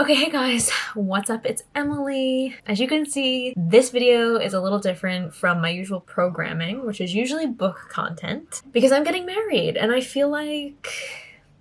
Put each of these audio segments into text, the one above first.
Okay, hey guys, what's up? It's Emily. As you can see, this video is a little different from my usual programming, which is usually book content, because I'm getting married and I feel like,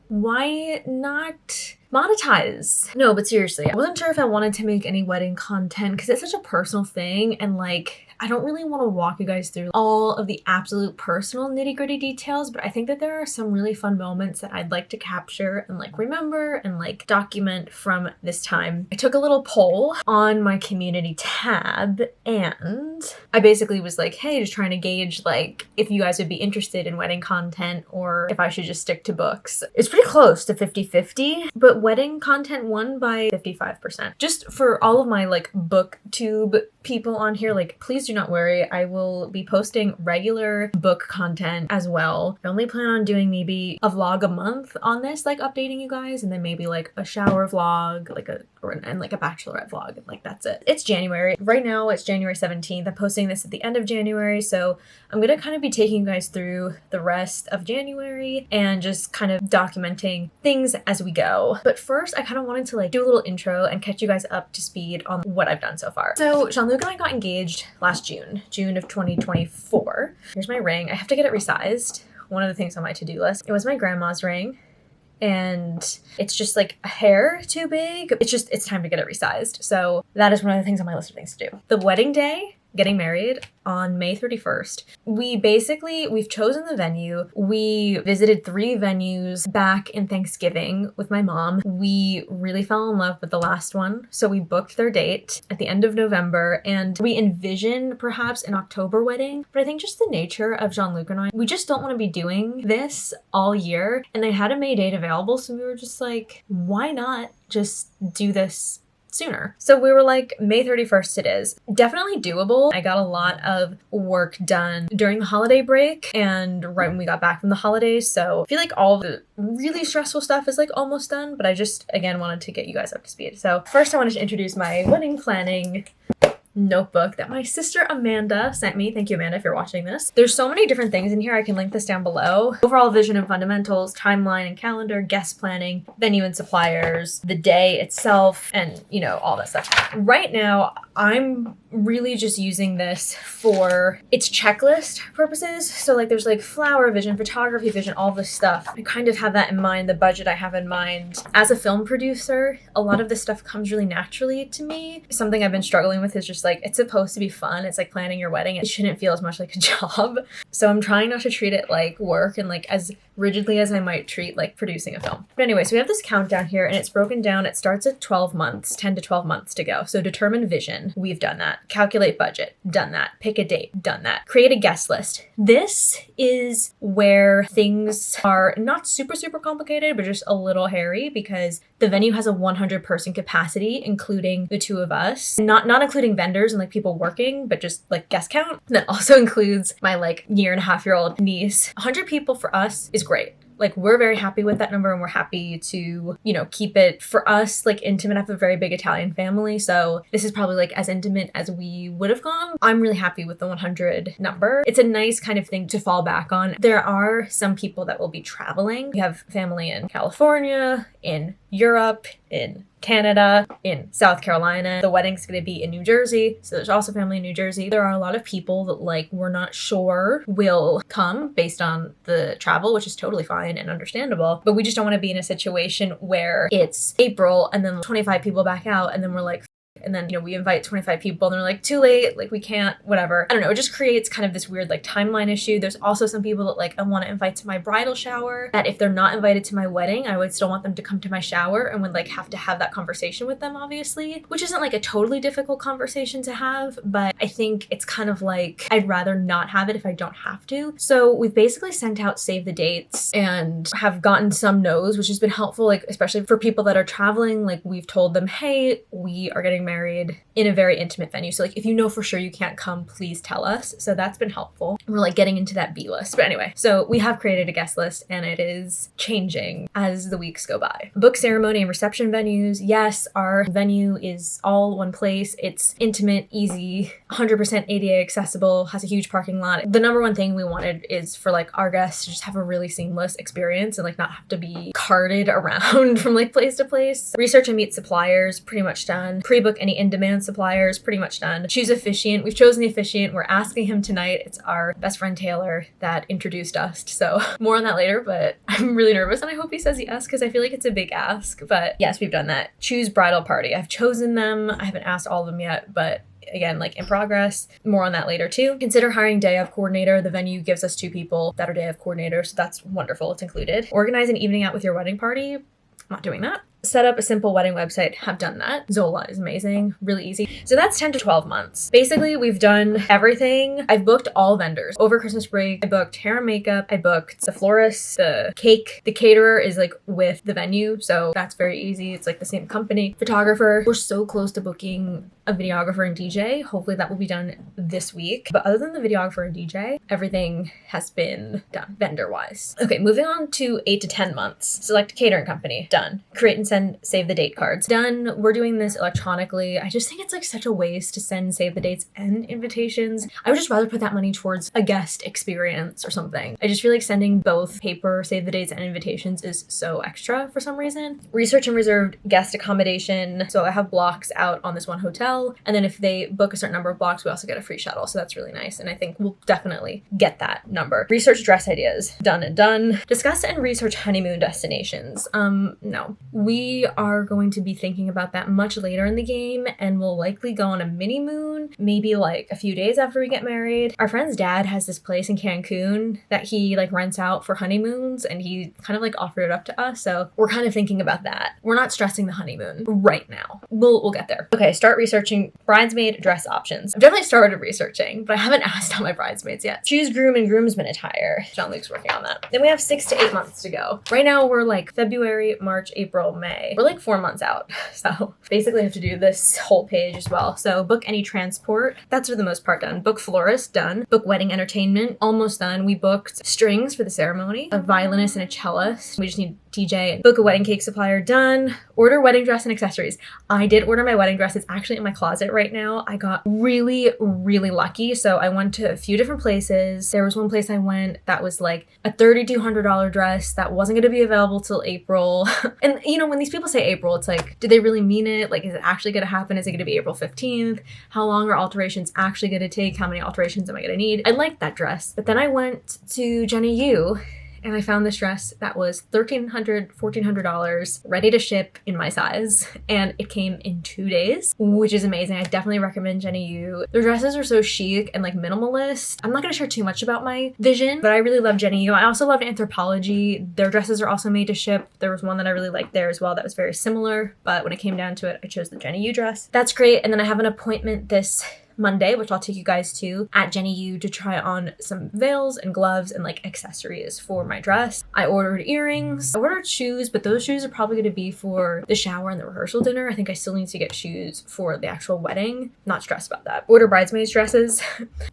why not monetize? No, but seriously, I wasn't sure if I wanted to make any wedding content because it's such a personal thing and like, I don't really want to walk you guys through all of the absolute personal nitty-gritty details, but I think that there are some really fun moments that I'd like to capture and like remember and like document from this time. I took a little poll on my community tab and I basically was like, hey, just trying to gauge like if you guys would be interested in wedding content or if I should just stick to books. It's pretty close to 50-50, but wedding content won by 55%. Just for all of my like booktube people on here, like please do not worry, I will be posting regular book content as well. I only plan on doing maybe a vlog a month on this, like updating you guys, and then maybe like a shower vlog, like a bachelorette vlog, and like that's it. It's January. Right now it's January 17th. I'm posting this at the end of January, so I'm gonna kind of be taking you guys through the rest of January and just kind of documenting things as we go. But first, I kind of wanted to like do a little intro and catch you guys up to speed on what I've done so far. So Jean-Luc and I got engaged last June of 2024. Here's my ring. I have to get it resized. One of the things on my to-do list. It was my grandma's ring and it's just like a hair too big. It's time to get it resized. So that is one of the things on my list of things to do. The wedding day, getting married on May 31st. We've chosen the venue. We visited 3 venues back in Thanksgiving with my mom. We really fell in love with the last one. So we booked their date at the end of November and we envision perhaps an October wedding. But I think just the nature of Jean-Luc and I, we just don't want to be doing this all year. And they had a May date available. So we were just like, why not just do this sooner? So we were like, May 31st it is. Definitely doable. I got a lot of work done during the holiday break and right when we got back from the holidays. So I feel like all the really stressful stuff is like almost done, but I just, again, wanted to get you guys up to speed. So first I wanted to introduce my wedding planning notebook that my sister Amanda sent me. Thank you, Amanda, if you're watching this. There's so many different things in here. I can link this down below. Overall vision and fundamentals, timeline and calendar, guest planning, venue and suppliers, the day itself, and you know, all that stuff. Right now, I'm really just using this for its checklist purposes. So like there's like flower vision, photography vision, all this stuff. I kind of have that in mind, the budget I have in mind. As a film producer, a lot of this stuff comes really naturally to me. Something I've been struggling with is just like, it's supposed to be fun. It's like planning your wedding. It shouldn't feel as much like a job. So I'm trying not to treat it like work and like as rigidly as I might treat like producing a film. But anyway, so we have this countdown here and it's broken down. It starts at 12 months, 10 to 12 months to go. So determine vision. We've done that. Calculate budget. Done that. Pick a date. Done that. Create a guest list. This is where things are not super complicated, but just a little hairy because the venue has a 100 person capacity, including the 2 of us, not including vendors and like people working, but just like guest count. And that also includes my like 1.5-year-old niece. 100 people for us is great. Like we're very happy with that number and we're happy to, you know, keep it for us like intimate. I have a very big Italian family. So this is probably like as intimate as we would have gone. I'm really happy with the 100 number. It's a nice kind of thing to fall back on. There are some people that will be traveling. We have family in California, in Europe, in Canada, in South Carolina. The wedding's going to be in New Jersey. So there's also family in New Jersey. There are a lot of people that like we're not sure will come based on the travel, which is totally fine and understandable. But we just don't want to be in a situation where it's April and then 25 people back out and then we're like, and then, you know, we invite 25 people and they're like, too late, like we can't, whatever. I don't know, it just creates kind of this weird like timeline issue. There's also some people that like I want to invite to my bridal shower that if they're not invited to my wedding, I would still want them to come to my shower and would like have to have that conversation with them, obviously, which isn't like a totally difficult conversation to have, but I think it's kind of like, I'd rather not have it if I don't have to. So we've basically sent out save the dates and have gotten some no's, which has been helpful, like especially for people that are traveling. Like we've told them, hey, we are getting married in a very intimate venue. So like if you know for sure you can't come, please tell us. So that's been helpful. We're like getting into that B list. But anyway, so we have created a guest list and it is changing as the weeks go by. Book ceremony and reception venues. Yes, our venue is all one place. It's intimate, easy, 100% ADA accessible, has a huge parking lot. The number one thing we wanted is for like our guests to just have a really seamless experience and like not have to be carted around from like place to place. Research and meet suppliers, pretty much done. Pre-book any in-demand suppliers, pretty much done. Choose officiant. We've chosen the officiant. We're asking him tonight. It's our best friend Taylor that introduced us. So more on that later, but I'm really nervous and I hope he says yes because I feel like it's a big ask. But yes, we've done that. Choose bridal party. I've chosen them. I haven't asked all of them yet, but again, like in progress. More on that later too. Consider hiring day of coordinator. The venue gives us 2 people that are day of coordinators, so that's wonderful. It's included. Organize an evening out with your wedding party. I'm not doing that. Set up a simple wedding website. Have done that. Zola is amazing. Really easy. So that's 10 to 12 months. Basically, we've done everything. I've booked all vendors. Over Christmas break, I booked hair and makeup. I booked the florist, the cake. The caterer is like with the venue. So that's very easy. It's like the same company. Photographer. We're so close to booking a videographer and DJ. Hopefully that will be done this week. But other than the videographer and DJ, everything has been done vendor-wise. Okay, moving on to 8 to 10 months. Select a catering company. Done. Create and send save the date cards. Done. We're doing this electronically. I just think it's like such a waste to send save the dates and invitations. I would just rather put that money towards a guest experience or something. I just feel like sending both paper save the dates and invitations is so extra for some reason. Research and reserved guest accommodation. So I have blocks out on this one hotel, and then if they book a certain number of blocks, we also get a free shuttle. So that's really nice, and I think we'll definitely get that number. Research dress ideas. Done and done. Discuss and research honeymoon destinations. No. We are going to be thinking about that much later in the game, and we'll likely go on a mini moon, maybe like a few days after we get married. Our friend's dad has this place in Cancun that he like rents out for honeymoons, and he kind of like offered it up to us. So we're kind of thinking about that. We're not stressing the honeymoon right now. We'll get there. Okay, start researching bridesmaid dress options. I've definitely started researching, but I haven't asked all my bridesmaids yet. Choose groom and groomsmen attire. John Luke's working on that. Then we have 6 to 8 months to go. Right now we're like February, March, April, May. We're like 4 months out. So basically I have to do this whole page as well. So book any transport. That's for the most part done. Book florist, done. Book wedding entertainment, almost done. We booked strings for the ceremony, a violinist and a cellist. We just need TJ. Book a wedding cake supplier, done. Order wedding dress and accessories. I did order my wedding dress. It's actually in my closet right now. I got really, really lucky. So I went to a few different places. There was one place I went that was like a $3,200 dress that wasn't going to be available till April. And you know, when these people say April, it's like, do they really mean it? Like, is it actually going to happen? Is it going to be April 15th? How long are alterations actually going to take? How many alterations am I going to need? I liked that dress. But then I went to Jenny U and I found this dress that was $1,300, $1,400, ready to ship in my size. And it came in 2 days, which is amazing. I definitely recommend Jenny U. Their dresses are so chic and like minimalist. I'm not going to share too much about my vision, but I really love Jenny U. I also loved Anthropologie. Their dresses are also made to ship. There was one that I really liked there as well that was very similar, but when it came down to it, I chose the Jenny U dress. That's great. And then I have an appointment this Monday, which I'll take you guys to, at Jenny U to try on some veils and gloves and like accessories for my dress. I ordered earrings. I ordered shoes, but those shoes are probably going to be for the shower and the rehearsal dinner. I think I still need to get shoes for the actual wedding. Not stressed about that. Order bridesmaids dresses.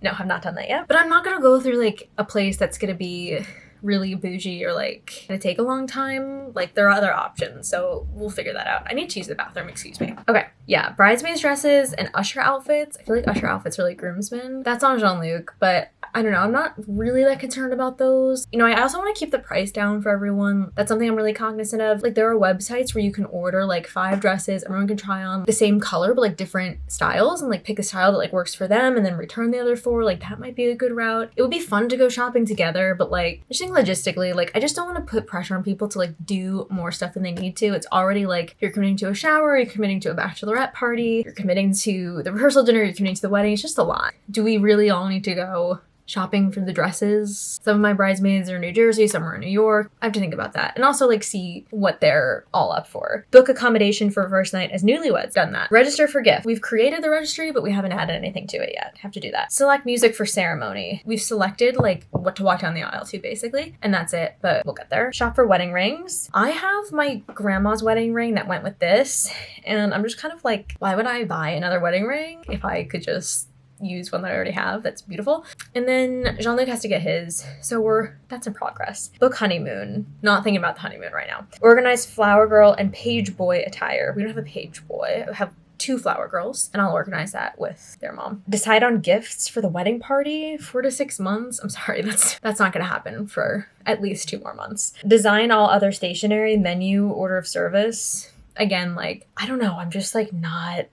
No, I've not done that yet. But I'm not going to go through like a place that's going to be really bougie or like gonna take a long time. Like there are other options, so we'll figure that out. I need to use the bathroom, excuse me. Okay, yeah, bridesmaids dresses and usher outfits. I feel like usher outfits are like groomsmen. That's on Jean-Luc, but I don't know, I'm not really that concerned about those. You know, I also want to keep the price down for everyone. That's something I'm really cognizant of. Like there are websites where you can order like 5 dresses, everyone can try on the same color but like different styles and like pick a style that like works for them and then return the other 4. Like that might be a good route. It would be fun to go shopping together, but like just think logistically, like I just don't want to put pressure on people to like do more stuff than they need to. It's already like you're committing to a shower, you're committing to a bachelorette party, you're committing to the rehearsal dinner, you're committing to the wedding. It's just a lot. Do we really all need to go shopping for the dresses. Some of my bridesmaids are in New Jersey, some are in New York. I have to think about that. And also like see what they're all up for. Book accommodation for first night as newlyweds. Done that. Register for gift. We've created the registry, but we haven't added anything to it yet. Have to do that. Select music for ceremony. We've selected like what to walk down the aisle to basically. And that's it, but we'll get there. Shop for wedding rings. I have my grandma's wedding ring that went with this. And I'm just kind of like, why would I buy another wedding ring if I could just use one that I already have? That's beautiful. And then Jean-Luc has to get his, so that's in progress. Book honeymoon. Not thinking about the honeymoon right now. Organize flower girl and page boy attire. We don't have a page boy. I have 2 flower girls, and I'll organize that with their mom. Decide on gifts for the wedding party. 4 to 6 months. I'm sorry, that's not gonna happen for at least 2 more months. Design all other stationery, menu, order of service. Again, like, I don't know, I'm just like not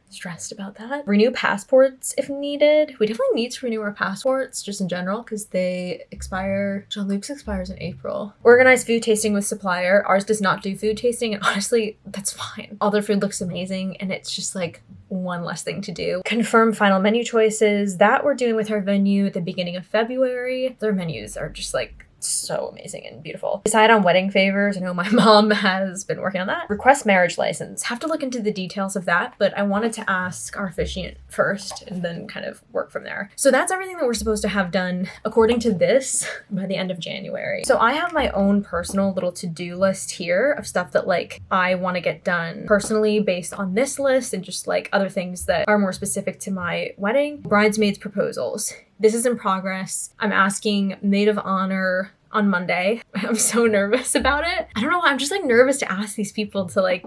stressed about that. Renew passports if needed. We definitely need to renew our passports just in general because they expire. Jean-Luc's expires in April. Organize food tasting with supplier. Ours does not do food tasting, and honestly, that's fine. All their food looks amazing, and it's just like one less thing to do. Confirm final menu choices. That we're doing with our venue at the beginning of February. Their menus are just like so amazing and beautiful. Decide on wedding favors. I know my mom has been working on that. Request marriage license. Have to look into the details of that, but I wanted to ask our officiant first and then kind of work from there. So that's everything that we're supposed to have done according to this by the end of January. So I have my own personal little to-do list here of stuff that like I want to get done personally based on this list and just like other things that are more specific to my wedding. Bridesmaids proposals. This is in progress. I'm asking maid of honor on Monday. I'm so nervous about it. I don't know why. I'm just like nervous to ask these people to like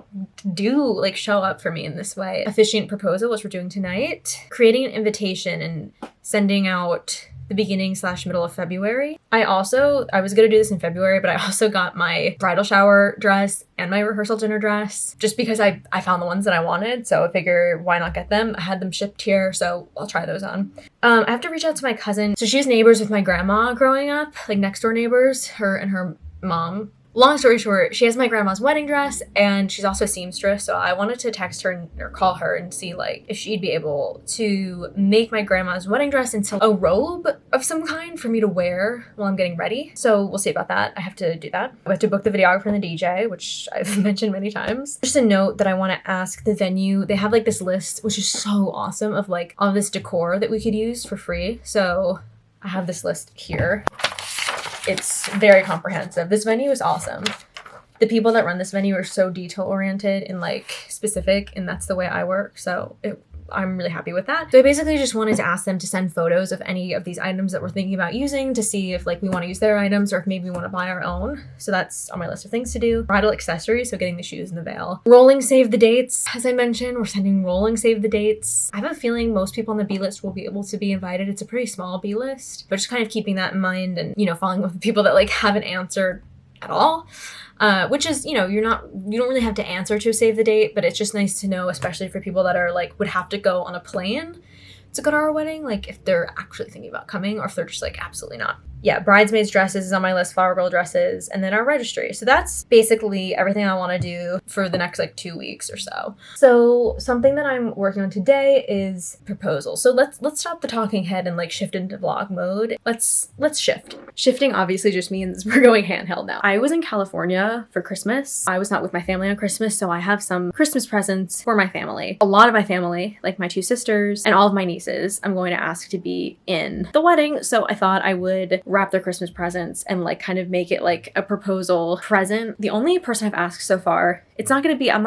show up for me in this way. Officiant proposal, which we're doing tonight. Creating an invitation and sending out the beginning/middle of February. I was gonna do this in February, but I also got my bridal shower dress and my rehearsal dinner dress just because I found the ones that I wanted. So I figure why not get them? I had them shipped here, so I'll try those on. I have to reach out to my cousin. So she was neighbors with my grandma growing up, like next door neighbors, her and her mom. Long story short, she has my grandma's wedding dress and she's also a seamstress. So I wanted to text her or call her and see like if she'd be able to make my grandma's wedding dress into a robe of some kind for me to wear while I'm getting ready. So we'll see about that. I have to do that. I have to book the videographer and the DJ, which I've mentioned many times. Just a note that I want to ask the venue. They have like this list, which is so awesome, of like all this decor that we could use for free. So I have this list here. It's very comprehensive. This venue is awesome. The people that run this venue are so detail oriented and like specific, and that's the way I work. So I'm really happy with that. So I basically just wanted to ask them to send photos of any of these items that we're thinking about using to see if like we want to use their items or if maybe we want to buy our own. So that's on my list of things to do. Bridal accessories, so getting the shoes and the veil. Rolling save the dates. As I mentioned, we're sending rolling save the dates. I have a feeling most people on the B list will be able to be invited. It's a pretty small B list, but just kind of keeping that in mind and, you know, following with the people that like haven't answered at all. Which is, you know, you don't really have to answer to save the date, but it's just nice to know, especially for people that are like, would have to go on a plane to go to our wedding, like if they're actually thinking about coming or if they're just like, absolutely not. Yeah, bridesmaids dresses is on my list, flower girl dresses, and then our registry. So that's basically everything I want to do for the next like 2 weeks or so. So something that I'm working on today is proposals. So let's stop the talking head and like shift into vlog mode. Let's shift. Shifting obviously just means we're going handheld now. I was in California for Christmas. I was not with my family on Christmas, so I have some Christmas presents for my family. A lot of my family, like my 2 sisters and all of my nieces, I'm going to ask to be in the wedding. So I thought I would wrap their Christmas presents and like kind of make it like a proposal present. The only person I've asked so far, I'm not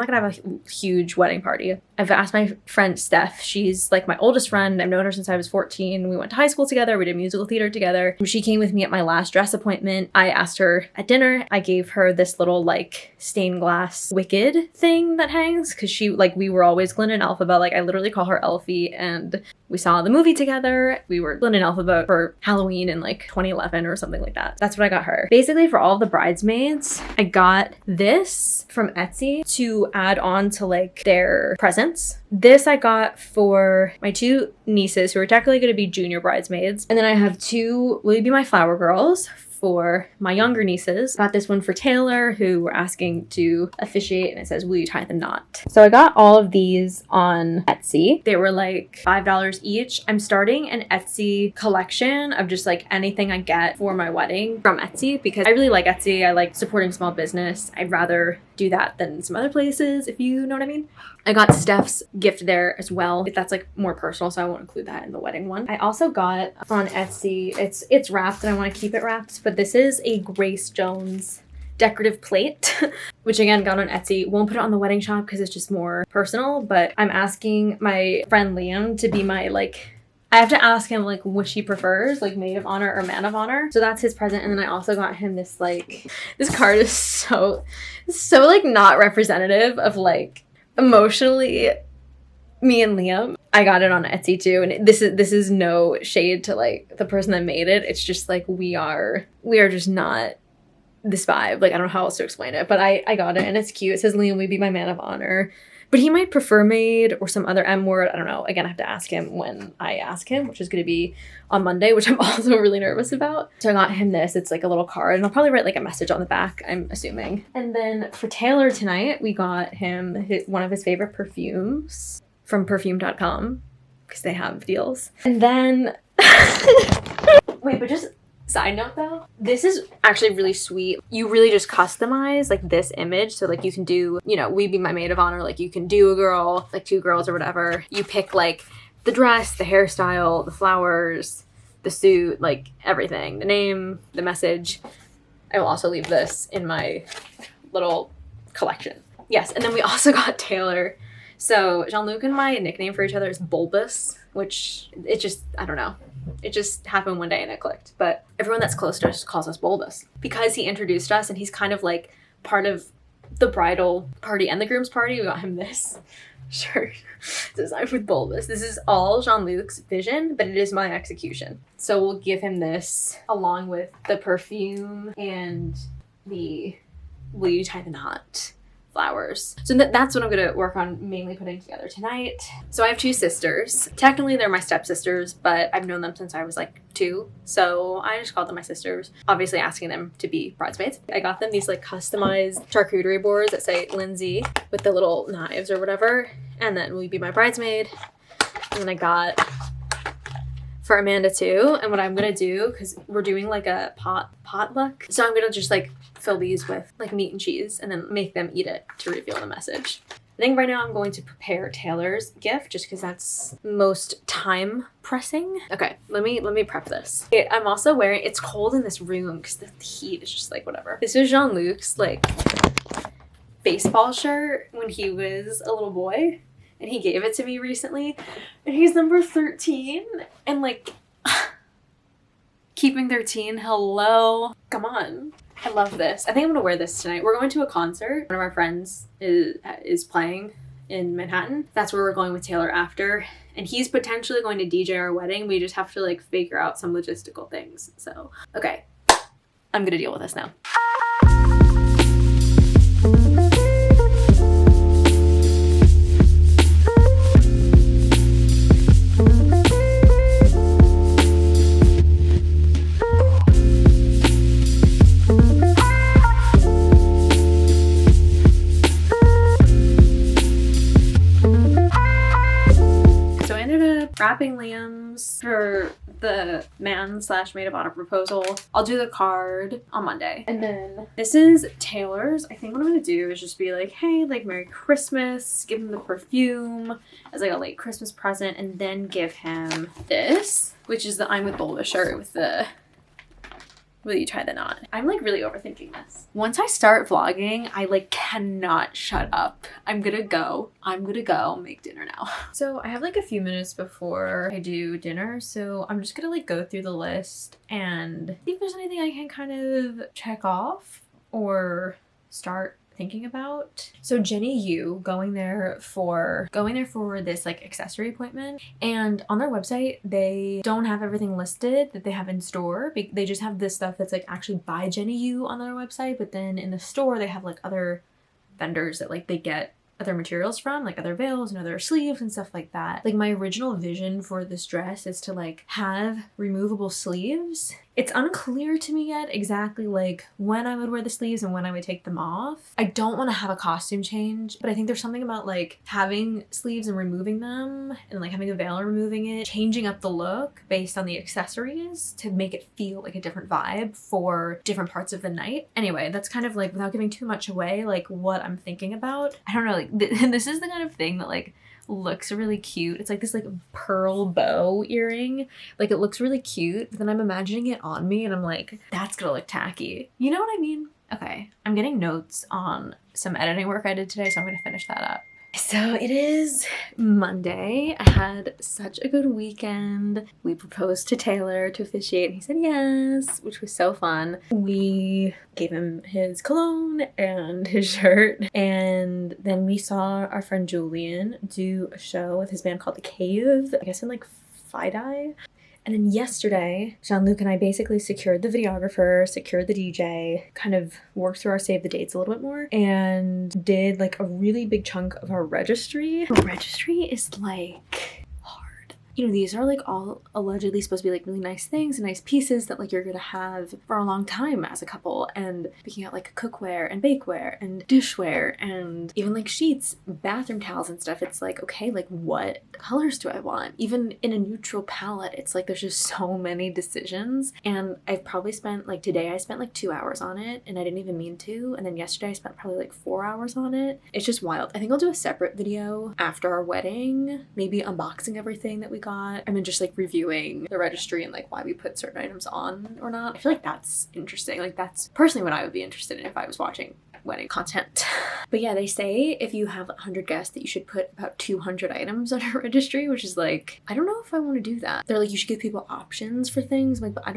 gonna have a huge wedding party. I've asked my friend Steph. She's like my oldest friend. I've known her since I was 14. We went to high school together. We did musical theater together. She came with me at my last dress appointment. I asked her at dinner. I gave her this little like stained glass wicked thing that hangs because we were always Glenn and Alphabet. Like I literally call her Elfie, and we saw the movie together. We were Glenn and Alphabet for Halloween in like 2011 or something like that. That's what I got her. Basically for all the bridesmaids, I got this from Etsy to add on to like their presents. This I got for my 2 nieces who are technically going to be junior bridesmaids. And then I have 2 will be my flower girls for my younger nieces. Got this one for Taylor, who were asking to officiate, and it says, will you tie the knot? So I got all of these on Etsy. They were like $5 each. I'm starting an Etsy collection of just like anything I get for my wedding from Etsy because I really like Etsy. I like supporting small business. I'd rather do that than some other places, if you know what I mean. I got Steph's gift there as well. That's like more personal, so I won't include that in the wedding one. I also got on Etsy, it's wrapped and I want to keep it wrapped, but this is a Grace Jones decorative plate, which again got on Etsy. Won't put it on the wedding shop because it's just more personal, but I'm asking my friend Liam to be my I have to ask him like which he prefers, like maid of honor or man of honor. So that's his present. And then I also got him this this card is so like not representative of like emotionally me and Liam. I got it on Etsy too, and this is no shade to like the person that made it. It's just like we are just not this vibe. Like I don't know how else to explain it, but I got it and it's cute. It says Liam will be my man of honor, but he might prefer maid or some other M word. I don't know. Again, I have to ask him when I ask him, which is going to be on Monday, which I'm also really nervous about. So I got him this. It's like a little card, and I'll probably write like a message on the back, I'm assuming. And then for Taylor tonight, we got him one of his favorite perfumes from perfume.com because they have deals. And then wait, but just side note though, this is actually really sweet. You really just customize like this image. So like you can do, you know, we be my maid of honor. Like you can do a girl, like two girls or whatever. You pick like the dress, the hairstyle, the flowers, the suit, like everything, the name, the message. I will also leave this in my little collection. Yes. And then we also got Taylor. So Jean-Luc and my nickname for each other is Bulbous, which it just, I don't know. It just happened one day and it clicked. But everyone that's close to us calls us Bulbous because he introduced us and he's kind of like part of the bridal party and the groom's party. We got him this shirt designed with Bulbous. This is all Jean-Luc's vision, but it is my execution. So we'll give him this along with the perfume and the will you tie the knot flowers. So that's what I'm gonna work on mainly putting together tonight. So I have two sisters. Technically they're my stepsisters, but I've known them since I was like 2. So I just called them my sisters, obviously asking them to be bridesmaids. I got them these like customized charcuterie boards that say Lindsay with the little knives or whatever. And then will you be my bridesmaid? And then I got for Amanda too. And what I'm gonna do, because we're doing like a potluck, so I'm gonna just like fill these with like meat and cheese and then make them eat it to reveal the message. I think right now I'm going to prepare Taylor's gift just because that's most time pressing. Okay, let me prep this. I'm also wearing, it's cold in this room because the heat is just like whatever. This is Jean-Luc's like baseball shirt when he was a little boy. And he gave it to me recently. And he's number 13. And like, keeping 13, hello. Come on. I love this. I think I'm gonna wear this tonight. We're going to a concert. One of our friends is playing in Manhattan. That's where we're going with Taylor after. And he's potentially going to DJ our wedding. We just have to like figure out some logistical things. So, okay. I'm gonna deal with this now. Wrapping Liam's for the man/maid of honor proposal. I'll do the card on Monday. And then this is Taylor's. I think what I'm gonna do is just be like, hey, like Merry Christmas, give him the perfume as like a late Christmas present, and then give him this, which is the I'm with Bulba shirt with the will you tie the knot. I'm like really overthinking this. Once I start vlogging, I like cannot shut up. I'm gonna go make dinner now. So I have like a few minutes before I do dinner, so I'm just gonna like go through the list and see if there's anything I can kind of check off or start thinking about. So Jenny Yu going there for this like accessory appointment, and on their website they don't have everything listed that they have in store. They just have this stuff that's like actually by Jenny Yu on their website, but then in the store they have like other vendors that like they get other materials from, like other veils and other sleeves and stuff like that. Like my original vision for this dress is to like have removable sleeves It's unclear to me yet exactly like when I would wear the sleeves and when I would take them off. I don't want to have a costume change, but I think there's something about like having sleeves and removing them and like having a veil and removing it, changing up the look based on the accessories to make it feel like a different vibe for different parts of the night. Anyway, that's kind of like, without giving too much away, like what I'm thinking about. I don't know, like this is the kind of thing that like looks really cute. It's like this like pearl bow earring. Like it looks really cute, but then I'm imagining it on me and I'm like, that's gonna look tacky. You know what I mean? Okay, I'm getting notes on some editing work I did today, so I'm gonna finish that up. So it is Monday. I had such a good weekend. We proposed to Taylor to officiate and he said yes, which was so fun. We gave him his cologne and his shirt, and then we saw our friend Julian do a show with his band called The Cave, I guess in like Fidei. And then yesterday, Jean-Luc and I basically secured the videographer, secured the DJ, kind of worked through our save the dates a little bit more, and did like a really big chunk of our registry. Registry is like hard. You know, these are like all allegedly supposed to be like really nice things and nice pieces that like you're gonna have for a long time as a couple, and picking out like cookware and bakeware and dishware and even like sheets, bathroom towels and stuff. It's like, okay, like what colors do I want? Even in a neutral palette, it's like there's just so many decisions. And I've probably spent like, today I spent like 2 hours on it and I didn't even mean to, and then yesterday I spent probably like 4 hours on it. It's just wild. I think I'll do a separate video after our wedding, maybe unboxing everything that we got, and then just like reviewing the registry and like why we put certain items on or not. I feel like that's interesting. Like that's personally what I would be interested in if I was watching wedding content. But yeah, they say if you have 100 guests that you should put about 200 items on a registry, which is like, I don't know if I want to do that. They're like, you should give people options for things. I'm like, but I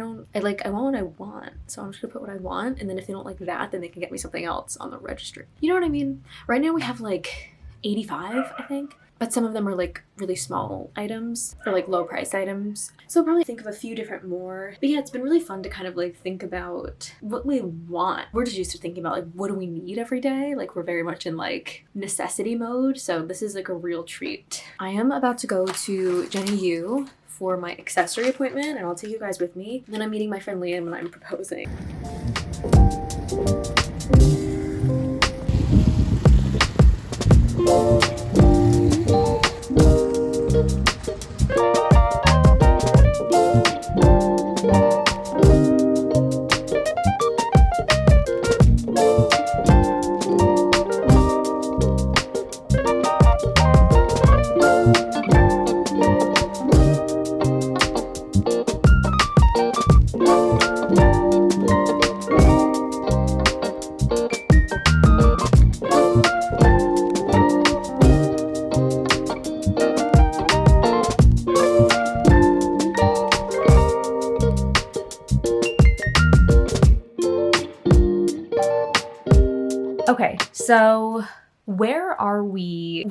want what I want. So I'm just gonna put what I want. And then if they don't like that, then they can get me something else on the registry. You know what I mean? Right now we have like 85, I think. But some of them are like really small items or like low price items. So I'll probably think of a few different more. But yeah, it's been really fun to kind of like think about what we want. We're just used to thinking about like, what do we need every day? Like we're very much in like necessity mode. So this is like a real treat. I am about to go to Jenny U for my accessory appointment, and I'll take you guys with me. And then I'm meeting my friend Liam when I'm proposing. Okay, so where are we?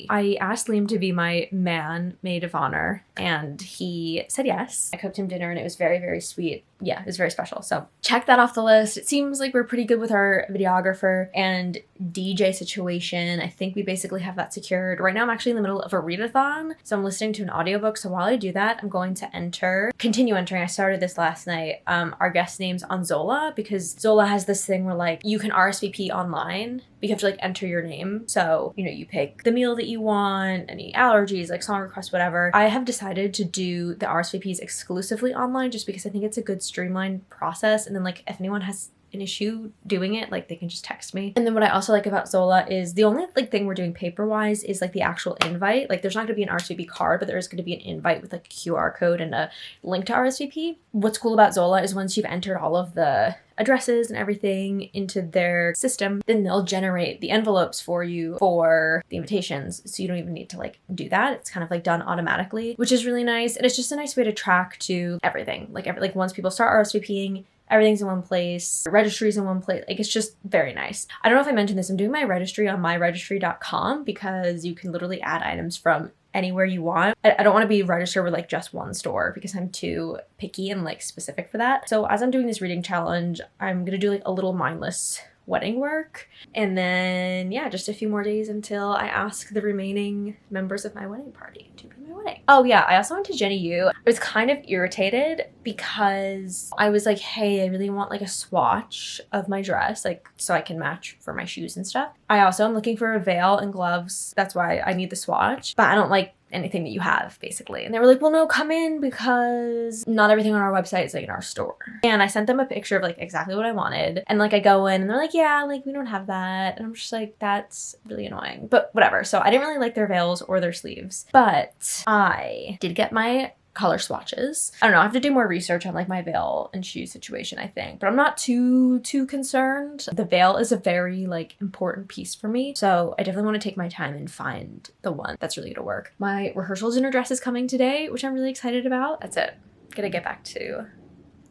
I asked Liam to be my maid of honor, and he said yes. I cooked him dinner and it was very, very sweet. Yeah, it was very special. So check that off the list. It seems like we're pretty good with our videographer and DJ situation. I think we basically have that secured. Right now I'm actually in the middle of a readathon, so I'm listening to an audiobook. So while I do that, I'm going to continue entering. I started this last night. Our guest names on Zola, because Zola has this thing where like you can RSVP online, but you have to like enter your name. So, you know, you pick the meal that you want, any allergies, like song requests, whatever. I have decided to do the RSVPs exclusively online just because I think it's a good streamlined process. And then like if anyone has an issue doing it, like they can just text me. And then what I also like about Zola is the only like thing we're doing paper wise is like the actual invite. Like there's not gonna be an RSVP card, but there is gonna be an invite with like a QR code and a link to RSVP. What's cool about Zola is once you've entered all of the addresses and everything into their system, then they'll generate the envelopes for you for the invitations. So you don't even need to like do that. It's kind of like done automatically, which is really nice. And it's just a nice way to track to everything. Like once people start RSVPing, everything's in one place, the registry's in one place. Like it's just very nice. I don't know if I mentioned this. I'm doing my registry on myregistry.com because you can literally add items from anywhere you want. I don't want to be registered with like just one store because I'm too picky and like specific for that. So as I'm doing this reading challenge, I'm gonna do like a little mindless wedding work. And then, yeah, just a few more days until I ask the remaining members of my wedding party to be my wedding. Oh yeah, I also went to Jenny U. I was kind of irritated because I was like, hey, I really want like a swatch of my dress, like so I can match for my shoes and stuff. I also am looking for a veil and gloves. That's why I need the swatch, but I don't like anything that you have, basically. And they were like, well, no, come in because not everything on our website is like in our store. And I sent them a picture of like exactly what I wanted. And like I go in and they're like, yeah, like we don't have that. And I'm just like, that's really annoying, but whatever. So I didn't really like their veils or their sleeves, but I did get my color swatches. I don't know, I have to do more research on like my veil and shoe situation, I think, but I'm not too concerned. The veil is a very like important piece for me, so I definitely want to take my time and find the one that's really gonna work. My rehearsal dinner dress is coming today, which I'm really excited about. That's it. Gonna get back to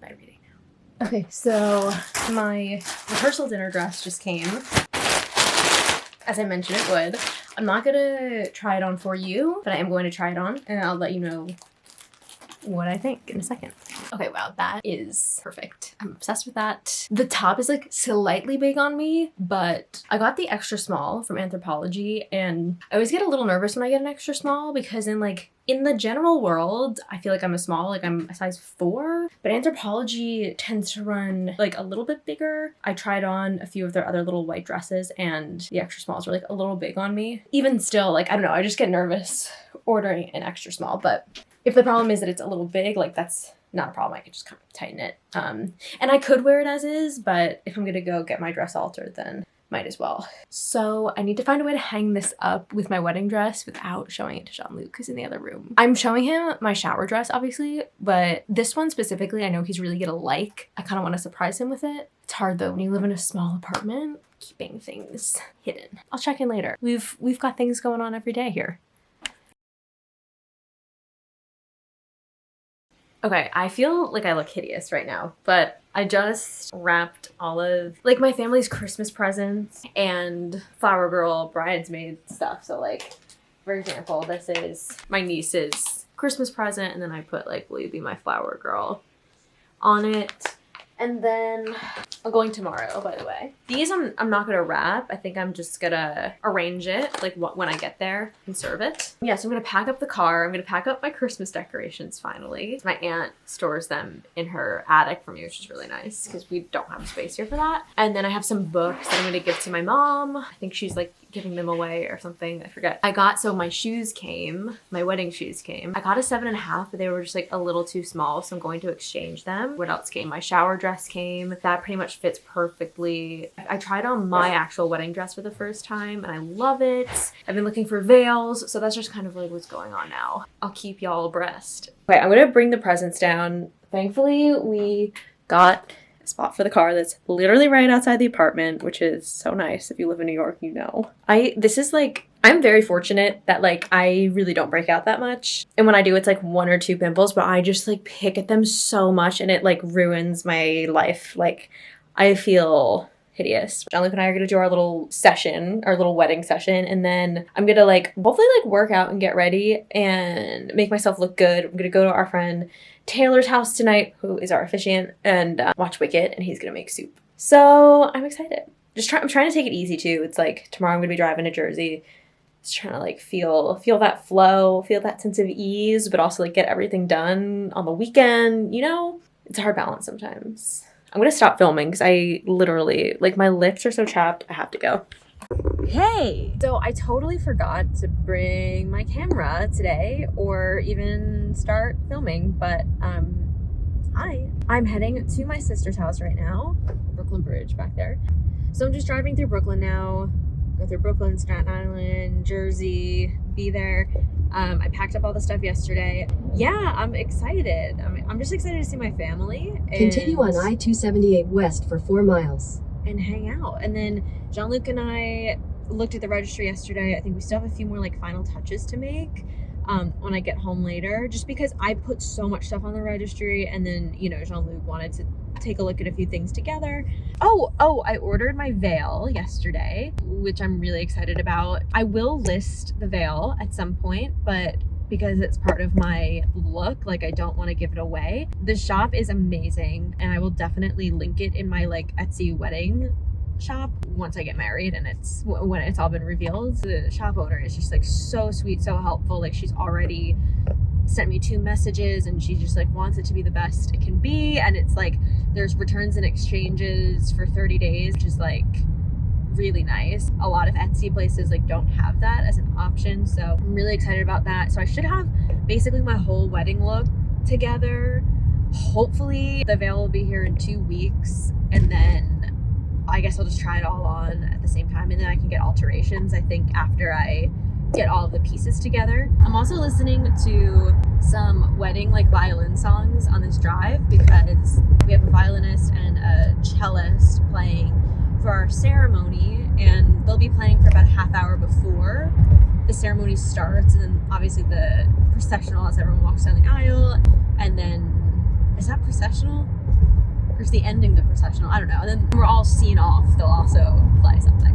my reading now. Okay, so my rehearsal dinner dress just came, as I mentioned it would. I'm not gonna try it on for you, but I am going to try it on and I'll let you know what I think in a second. Okay, wow, that is perfect. I'm obsessed with that. The top is like slightly big on me, but I got the extra small from Anthropologie, and I always get a little nervous when I get an extra small because in the general world, I feel like I'm a small, like I'm a size 4, but Anthropologie tends to run like a little bit bigger. I tried on a few of their other little white dresses and the extra smalls were like a little big on me. Even still, like, I don't know, I just get nervous ordering an extra small, but if the problem is that it's a little big, like that's not a problem. I could just kind of tighten it. And I could wear it as is, but if I'm gonna go get my dress altered, then might as well. So I need to find a way to hang this up with my wedding dress without showing it to Jean-Luc, who's in the other room. I'm showing him my shower dress, obviously, but this one specifically, I know he's really gonna like. I kind of want to surprise him with it. It's hard though when you live in a small apartment, keeping things hidden. I'll check in later. We've got things going on every day here. Okay, I feel like I look hideous right now, but I just wrapped all of like my family's Christmas presents and Flower Girl bridesmaid stuff. So like, for example, this is my niece's Christmas present, and then I put like, will you be my flower girl on it. And then I'm going tomorrow, by the way. These I'm not gonna wrap. I think I'm just gonna arrange it like when I get there and serve it. Yeah, so I'm gonna pack up the car. I'm gonna pack up my Christmas decorations finally. My aunt stores them in her attic for me, which is really nice because we don't have space here for that. And then I have some books that I'm gonna give to my mom. I think she's like giving them away or something. I forget. So my shoes came, my wedding shoes came. I got a 7.5, but they were just like a little too small, so I'm going to exchange them. What else came? My shower dress came. That pretty much fits perfectly. I tried on my actual wedding dress for the first time and I love it. I've been looking for veils, so that's just kind of like what's going on now. I'll keep y'all abreast. Okay, I'm gonna bring the presents down. Thankfully, we got a spot for the car that's literally right outside the apartment, which is so nice. If you live in New York, you know. I'm very fortunate that like I really don't break out that much. And when I do, it's like 1 or 2 pimples, but I just like pick at them so much and it like ruins my life. Like I feel hideous. Jean-Luc and I are gonna do our little session, our little wedding session, and then I'm gonna like hopefully like work out and get ready and make myself look good. I'm gonna go to our friend Taylor's house tonight, who is our officiant, and watch Wicked, and he's gonna make soup. So I'm excited. I'm trying to take it easy too. It's like tomorrow I'm gonna be driving to Jersey. Just trying to like feel that flow, feel that sense of ease, but also like get everything done on the weekend, you know? It's a hard balance sometimes. I'm gonna stop filming because I literally, like my lips are so chapped, I have to go. Hey! So I totally forgot to bring my camera today or even start filming, but hi. I'm heading to my sister's house right now, Brooklyn Bridge back there. So I'm just driving through Brooklyn now. Go through Brooklyn, Staten Island, Jersey, be there. I packed up all the stuff yesterday. Yeah, I'm excited. I'm just excited to see my family. Continue on I-278 west for 4 miles. And hang out. And then Jean-Luc and I looked at the registry yesterday. I think we still have a few more like final touches to make when I get home later, just because I put so much stuff on the registry, and then, you know, Jean-Luc wanted to take a look at a few things together. Oh, I ordered my veil yesterday, which I'm really excited about. I will list the veil at some point, but because it's part of my look, like I don't want to give it away. The shop is amazing, and I will definitely link it in my like Etsy wedding shop once I get married and when it's all been revealed. The shop owner is just like so sweet, so helpful. Like she's already sent me 2 messages and she just like wants it to be the best it can be, and it's like there's returns and exchanges for 30 days, which is like really nice. A lot of Etsy places like don't have that as an option, so I'm really excited about that. So I should have basically my whole wedding look together. Hopefully the veil will be here in 2 weeks, and then I guess I'll just try it all on at the same time, and then I can get alterations, I think, after I get all of the pieces together. I'm also listening to some wedding like violin songs on this drive because we have a violinist and a cellist playing for our ceremony, and they'll be playing for about a half hour before the ceremony starts, and then obviously the processional as everyone walks down the aisle, and then is that processional? Or is the ending the processional? I don't know. And then we're all seen off. They'll also play something.